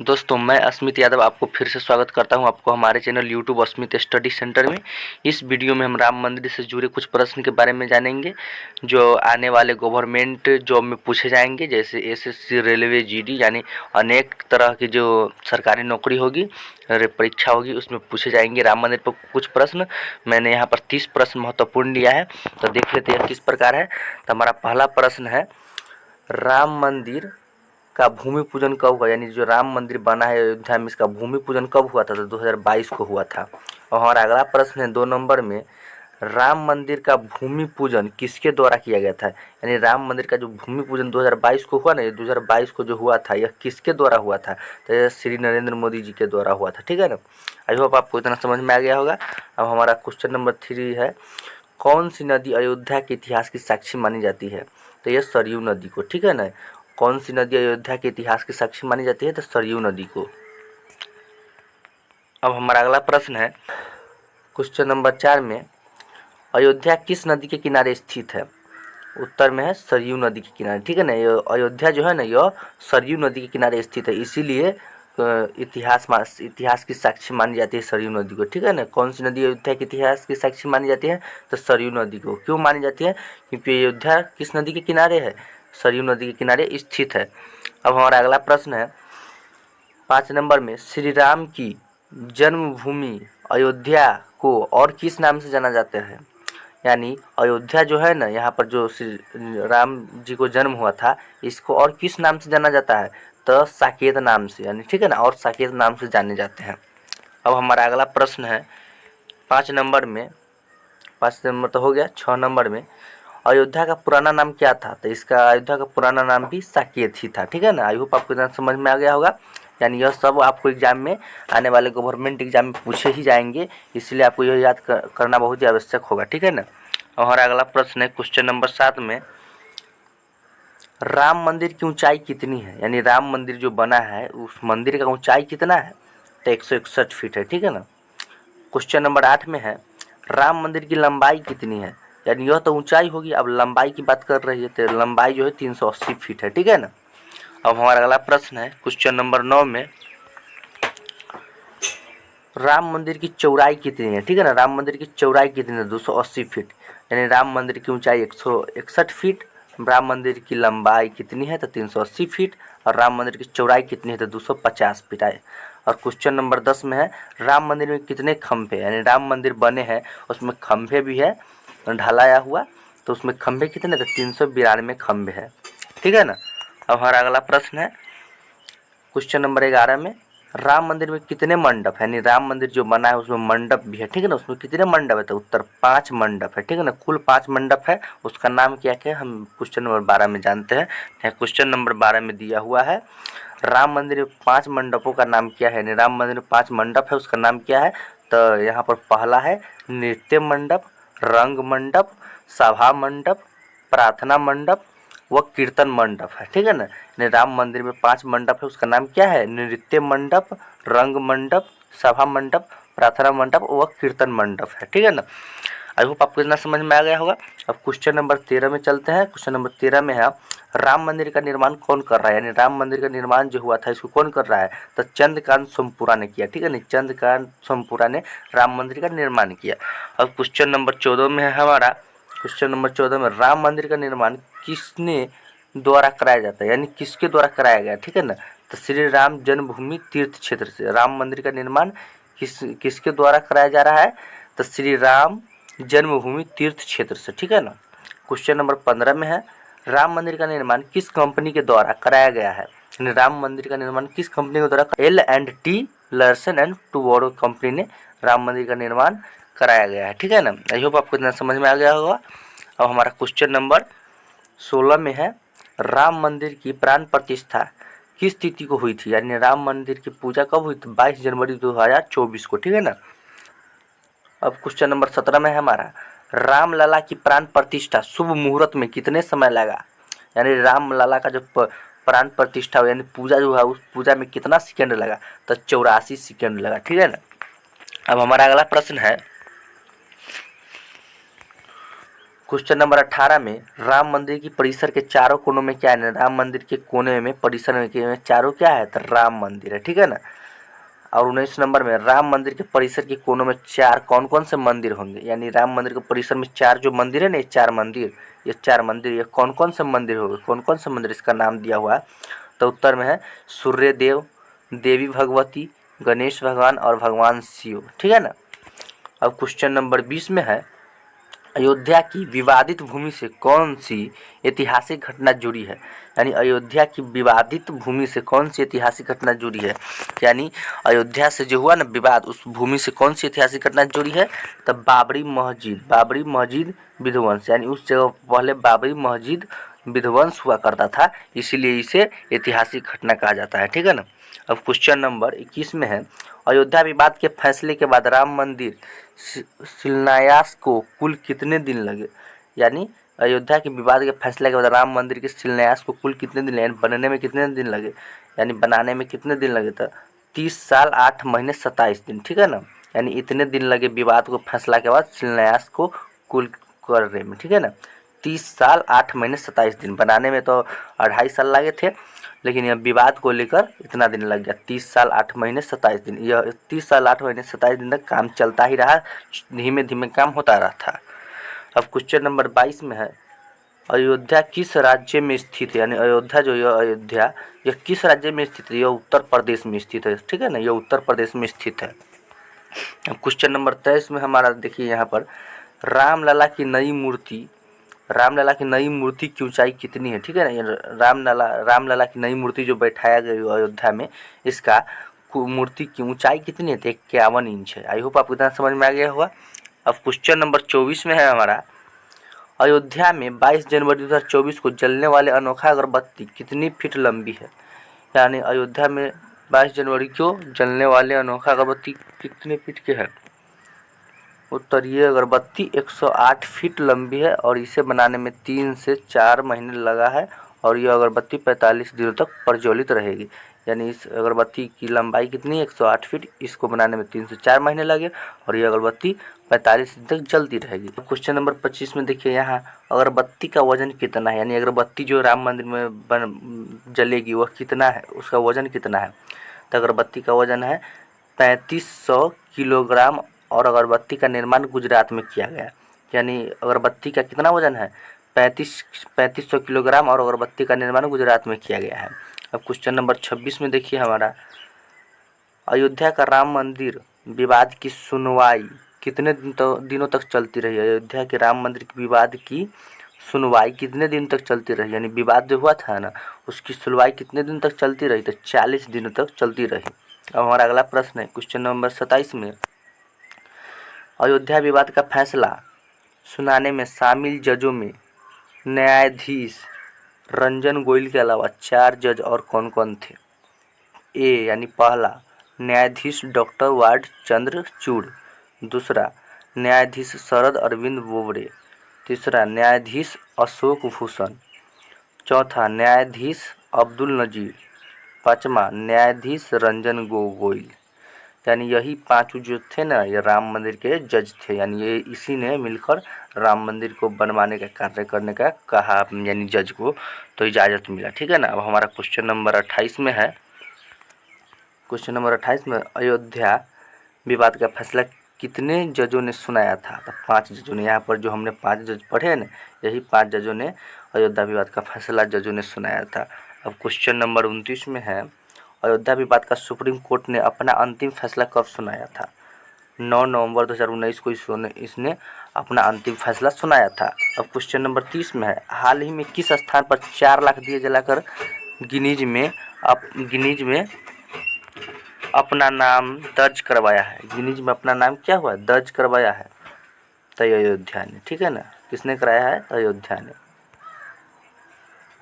दोस्तों, मैं अस्मित यादव आपको फिर से स्वागत करता हूं आपको हमारे channel YouTube Asmit study centre में। इस वीडियो में हम राम मंदिर से जुड़े कुछ प्रश्न के बारे में जानेंगे जो आने वाले गवर्नमेंट जॉब में पूछे जाएंगे, जैसे एसएससी, रेलवे, जीडी, यानी अनेक तरह की जो सरकारी नौकरी होगी, परीक्षा होगी, उसमें पूछे जाएंगे राम मंदिर पर कुछ प्रश्न। मैंने यहाँ पर 30 प्रश्न महत्वपूर्ण लिया है, तो देख लेते हैं किस प्रकार है। तो हमारा पहला प्रश्न है, राम मंदिर का भूमि पूजन कब हुआ? यानी जो राम मंदिर बना है अयोध्या में, इसका भूमि पूजन कब हुआ था? तो 2022 को हुआ था। और हमारा अगला प्रश्न है 2 नंबर में, राम मंदिर का भूमि पूजन किसके द्वारा किया गया था? यानी राम मंदिर का जो भूमि पूजन 2022 को हुआ ना, ये 2022 को जो हुआ था, यह किसके द्वारा हुआ था? तो यह श्री नरेंद्र मोदी जी के द्वारा हुआ था। ठीक है ना। आई होप आपको इतना समझ में आ गया होगा। अब हमारा क्वेश्चन नंबर 3 है, कौन सी नदी अयोध्या के इतिहास की साक्षी मानी जाती है? तो ये सरयू नदी को। ठीक है ना। कौन सी नदी अयोध्या के इतिहास की साक्षी मानी जाती है? तो सरयू नदी को। अब हमारा अगला प्रश्न है क्वेश्चन नंबर 4 में, अयोध्या किस नदी के किनारे स्थित है? उत्तर में है सरयू नदी के किनारे। ठीक है ना। ये अयोध्या जो है ना, यह सरयू नदी के किनारे स्थित है, इसीलिए इतिहास की साक्षी मानी जाती है सरयू नदी को। ठीक है ना। कौन सी नदी अयोध्या के इतिहास की साक्षी मानी जाती है? तो सरयू नदी को। क्यों मानी जाती है? क्योंकि अयोध्या किस नदी के किनारे है? सरयू नदी के किनारे स्थित है। अब हमारा अगला प्रश्न है 5 नंबर में, श्री राम की जन्मभूमि अयोध्या को और किस नाम से जाना जाता है? यानी अयोध्या जो है ना, यहाँ पर जो श्री राम जी को जन्म हुआ था, इसको और किस नाम से जाना जाता है? तो साकेत नाम से। यानी ठीक है ना, और साकेत नाम से जाने जाते हैं। अब हमारा अगला प्रश्न है 5 नंबर में, 5 नंबर तो हो गया। 6 नंबर में, अयोध्या का पुराना नाम क्या था? तो इसका अयोध्या का पुराना नाम भी साकेत ही था। ठीक है ना। आई होप आपको इतना समझ में आ गया होगा। यानी यह सब आपको एग्जाम में, आने वाले गवर्नमेंट एग्जाम में पूछे ही जाएंगे, इसलिए आपको यह याद करना बहुत ही आवश्यक होगा। ठीक है ना। और हमारा अगला प्रश्न है क्वेश्चन नंबर 7 में, राम मंदिर की ऊंचाई कितनी है? यानी राम मंदिर जो बना है, उस मंदिर का ऊंचाई कितना है? तो 161 फीट है। ठीक है ना। क्वेश्चन नंबर 8 में है, राम मंदिर की लंबाई कितनी है? यानी यह तो ऊंचाई होगी, अब लंबाई की बात कर रही है, तो लंबाई जो है 380 फीट है। ठीक है ना। अब हमारा अगला प्रश्न है क्वेश्चन नंबर 9 में, राम मंदिर की चौड़ाई कितनी है? ठीक है ना। राम मंदिर की चौड़ाई कितनी है? 280 फीट। यानी राम मंदिर की ऊंचाई 161 फीट, राम मंदिर की लंबाई कितनी है? तो 380 फीट, और राम मंदिर की चौड़ाई कितनी है? तो 250 फीट आए। और क्वेश्चन नंबर 10 में है, राम मंदिर में कितने खंभे? यानी राम मंदिर बने हैं, उसमें खंभे भी है ढलाया हुआ, तो उसमें खंभे कितने? तो 392 खंभे है। ठीक है ना। अब हमारा अगला प्रश्न है क्वेश्चन नंबर 11 में, राम मंदिर में कितने मंडप है? यानी राम मंदिर जो बना है उसमें मंडप भी है। ठीक है ना। उसमें कितने मंडप है? तो उत्तर 5 मंडप है। ठीक है ना। कुल 5 मंडप है। उसका नाम क्या क्या है हम क्वेश्चन नंबर 12 में जानते हैं। यहाँ क्वेश्चन नंबर 12 में दिया हुआ है, राम मंदिर में 5 मंडपों का नाम क्या है? यानी राम मंदिर में 5 मंडप है, उसका नाम क्या है? तो यहाँ पर पहला है नृत्य मंडप, रंग मंडप, सभा मंडप, प्रार्थना मंडप व कीर्तन मंडप है। ठीक है ना। यानी राम मंदिर में 5 मंडप है, उसका नाम क्या है? नृत्य मंडप, रंग मंडप, सभा मंडप, प्रार्थना मंडप व कीर्तन मंडप है। ठीक है ना। आई होप आपको इतना समझ में आ गया होगा। अब क्वेश्चन नंबर 13 में चलते हैं। क्वेश्चन नंबर 13 में है, राम मंदिर का निर्माण कौन कर रहा है? यानी राम मंदिर का निर्माण जो हुआ था, इसको कौन कर रहा है? तो चंद्रकांत सोमपुरा ने किया। ठीक है ना। चंद्रकांत सोमपुरा ने राम मंदिर का निर्माण किया। अब क्वेश्चन नंबर 14 में है हमारा, क्वेश्चन नंबर 14 में, राम मंदिर का निर्माण किसने द्वारा कराया जाता है? यानी किसके द्वारा कराया गया? ठीक है ना। तो श्री राम जन्मभूमि तीर्थ क्षेत्र से राम मंदिर का निर्माण किसके द्वारा कराया जा रहा है? तो श्री राम जन्मभूमि तीर्थ क्षेत्र से। ठीक है ना। क्वेश्चन नंबर 15 में है, राम मंदिर का निर्माण किस कंपनी के द्वारा कराया गया है? यानी राम मंदिर का निर्माण किस कंपनी के द्वारा? L&T लर्सन एंड टूबोरो कंपनी ने राम मंदिर का निर्माण कराया गया है। ठीक है ना। आई होप आपको इतना समझ में आ गया होगा। अब हमारा क्वेश्चन नंबर 16 में है, राम मंदिर की प्राण प्रतिष्ठा किस तिथि को हुई थी? यानी राम मंदिर की पूजा कब हुई थी? 22 जनवरी 2024 को। ठीक है ना। अब क्वेश्चन नंबर 17 में है हमारा, राम लला की प्राण प्रतिष्ठा शुभ मुहूर्त में कितने समय लगा? यानी राम लला का जो प्राण प्रतिष्ठा यानी पूजा जो है, उस पूजा में कितना सेकंड लगा? तो 84 सेकंड लगा। ठीक है ना। अब हमारा अगला प्रश्न है क्वेश्चन नंबर 18 में राम मंदिर की परिसर के चारों कोनों में क्या है? राम मंदिर के कोने में परिसर में चारों क्या है? तो राम मंदिर है, ठीक है ना। और 19 नंबर में राम मंदिर के परिसर के कोनों में चार कौन कौन से मंदिर होंगे? यानी राम मंदिर के परिसर में चार जो मंदिर है ना, ये चार मंदिर ये कौन कौन से मंदिर होंगे? कौन कौन से मंदिर इसका नाम दिया हुआ है? तो उत्तर में है सूर्य देव, देवी भगवती, गणेश भगवान और भगवान शिव, ठीक है ना। अब क्वेश्चन नंबर 20 में है अयोध्या की विवादित भूमि से कौन सी ऐतिहासिक घटना जुड़ी है? यानी अयोध्या की विवादित भूमि से कौन सी ऐतिहासिक घटना जुड़ी है? यानी अयोध्या से जो हुआ ना विवाद, उस भूमि से कौन सी ऐतिहासिक घटना जुड़ी है? तब बाबरी मस्जिद विध्वंस, यानी उस जगह पहले बाबरी मस्जिद विध्वंस हुआ करता था, इसीलिए इसे ऐतिहासिक घटना कहा जाता है, ठीक है ना। अब क्वेश्चन नंबर 21 में है अयोध्या विवाद के फैसले के बाद राम मंदिर शिलान्यास को कुल कितने दिन लगे? यानी अयोध्या के विवाद के फैसले के बाद राम मंदिर के शिलान्यास को कुल कितने दिन लगे? बनने में कितने दिन लगे? यानी बनाने में कितने दिन लगे? तो 30 साल 8 महीने 27 दिन, ठीक है ना। यानी इतने दिन लगे विवाद को फैसला के बाद शिलान्यास को कुल करने में, ठीक है ना। 30 साल 8 महीने 27 दिन, बनाने में तो 2.5 साल लगे थे, लेकिन यह विवाद को लेकर इतना दिन लग गया, 30 साल 8 महीने 27 दिन। यह 30 साल 8 महीने 27 दिन तक काम चलता ही रहा, धीमे धीमे काम होता रहा था। अब क्वेश्चन नंबर 22 में है अयोध्या किस राज्य में स्थित है? यानी अयोध्या जो है अयोध्या यह किस राज्य में स्थित है? यह उत्तर प्रदेश में स्थित है, ठीक है ना, यह उत्तर प्रदेश में स्थित है। अब क्वेश्चन नंबर 23 में हमारा देखिए यहाँ पर रामलला की नई मूर्ति की ऊंचाई कितनी है? ठीक है ना, ये रामलला की नई मूर्ति जो बैठाया गया अयोध्या में, इसका मूर्ति की ऊंचाई कितनी है? तो 51 इंच है। आई होप आपको इतना समझ में आ गया होगा। अब क्वेश्चन नंबर 24 में है हमारा अयोध्या में 22 जनवरी 2024 को जलने वाले अनोखा अगरबत्ती कितनी फीट लंबी है? यानी अयोध्या में 22 जनवरी को जलने वाले अनोखा अगरबत्ती कितने फीट के है? उत्तर ये अगरबत्ती 108 फीट लंबी है और इसे बनाने में 3 से 4 महीने लगा है और यह अगरबत्ती 45 दिनों तक प्रज्वलित रहेगी। यानी इस अगरबत्ती की लंबाई कितनी है? 108 फीट, इसको बनाने में 3 से 4 महीने लगे और यह अगरबत्ती 45 दिन तक जलती रहेगी। क्वेश्चन नंबर 25 में देखिए यहाँ अगरबत्ती का वजन कितना है? यानी अगरबत्ती जो राम मंदिर में जलेगी वह कितना है, उसका वजन कितना है? तो अगरबत्ती का वजन है 3500 किलोग्राम और अगरबत्ती का निर्माण गुजरात में किया गया। यानी अगरबत्ती का कितना वजन है? 3500 किलोग्राम और अगरबत्ती का निर्माण गुजरात में किया गया है। अब क्वेश्चन नंबर 26 में देखिए हमारा अयोध्या का राम मंदिर विवाद की सुनवाई कितने दिनों तक चलती रही? अयोध्या के राम मंदिर के विवाद की सुनवाई कितने दिन तक चलती रही? यानी विवाद जो हुआ था ना, उसकी सुनवाई कितने दिन तक चलती रही? तो 40 दिनों तक चलती रही। अब हमारा अगला प्रश्न है क्वेश्चन नंबर 27 में अयोध्या विवाद का फैसला सुनाने में शामिल जजों में न्यायाधीश रंजन गोयल के अलावा 4 जज और कौन कौन थे? यानी पहला न्यायाधीश डॉक्टर वार्ड चंद्रचूड़, दूसरा न्यायाधीश शरद अरविंद बोबड़े, तीसरा न्यायाधीश अशोक भूषण, चौथा न्यायाधीश अब्दुल नजीर, पाँचवा न्यायाधीश रंजन गोगोई। यानी यही 5 जो थे ना, ये राम मंदिर के जज थे। यानी ये इसी ने मिलकर राम मंदिर को बनवाने का कार्य करने का कहा, यानी जज को तो इजाज़त मिला, ठीक है ना। अब हमारा क्वेश्चन नंबर 28 में है क्वेश्चन नंबर 28 में अयोध्या विवाद का फैसला कितने जजों ने सुनाया था? तो 5 जजों ने। यहाँ पर जो हमने 5 जज पढ़े हैं ना, यही 5 जजों ने अयोध्या विवाद का फैसला जजों ने सुनाया था। अब क्वेश्चन नंबर 29 में है अयोध्या विवाद का सुप्रीम कोर्ट ने अपना अंतिम फैसला कब सुनाया था? 9 नवंबर 2019 को इसने अपना अंतिम फैसला सुनाया था। अब क्वेश्चन नंबर 30 में है हाल ही में किस स्थान पर 4 लाख दिए जलाकर गिनीज में अपना नाम दर्ज करवाया है? गिनीज में अपना नाम क्या हुआ? दर्ज करवाया है। तो अयोध्या ने, ठीक है ना। किसने कराया है? अयोध्या ने।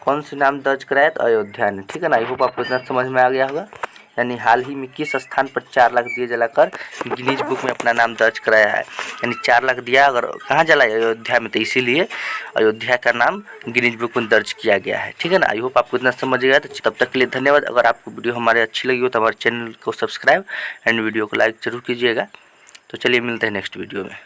कौन सी नाम दर्ज कराया? तो अयोध्या ने, ठीक है ना। आई होप आपको इतना समझ में आ गया होगा। यानी हाल ही में किस स्थान पर 4 लाख दिए जलाकर गिनीज बुक में अपना नाम दर्ज कराया है? यानी 4 लाख दिया अगर कहाँ जलाया? अयोध्या में, तो इसीलिए अयोध्या का नाम गिनीज बुक में दर्ज किया गया है, ठीक है ना। आई होप आपको इतना समझ गया। तो तब तक के लिए धन्यवाद। अगर आपको वीडियो हमारे अच्छी लगी हो तो हमारे चैनल को सब्सक्राइब एंड वीडियो को लाइक जरूर कीजिएगा। तो चलिए मिलते हैं नेक्स्ट वीडियो में।